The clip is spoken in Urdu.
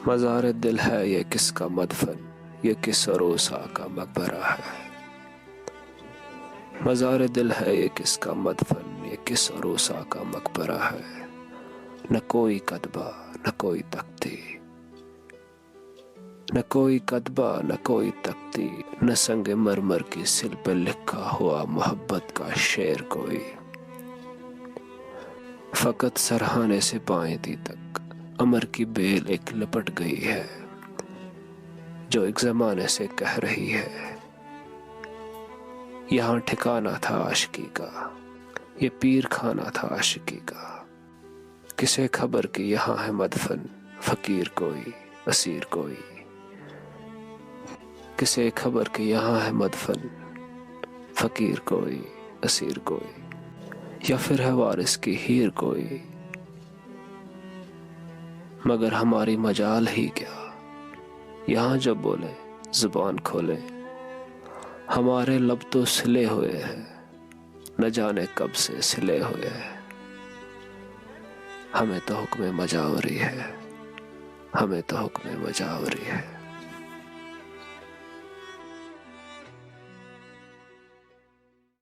مزار دل ہے یہ کس کا مدفن، یہ کس عروسا کا مقبرہ ہے۔ مزار دل ہے یہ کس کا مدفن، یہ کس عروسا کا مقبرہ ہے۔ نہ کوئی کتبہ نہ کوئی تختی، نہ کوئی کتبہ نہ کوئی تختی، نہ سنگ مرمر کی سل پہ لکھا ہوا محبت کا شعر کوئی۔ فقط سرہانے سے پائیں تک امر کی بیل ایک لپٹ گئی ہے، جو ایک زمانے سے کہہ رہی ہے یہاں ٹھکانہ تھا عاشقی کا، یہ پیر خانہ تھا عاشقی کا۔ کسے خبر کہ یہاں ہے مدفن فقیر کوئی اسیر کوئی، کسے خبر کہ یہاں ہے مدفن فقیر کوئی اسیر کوئی، یا پھر ہے وارث کی ہیر کوئی۔ مگر ہماری مجال ہی کیا، یہاں جب بولیں زبان کھولیں، ہمارے لب تو سلے ہوئے ہیں، نہ جانے کب سے سلے ہوئے ہیں۔ ہمیں تو حکم مجاوری ہے، ہمیں تو حکم مجاوری ہے۔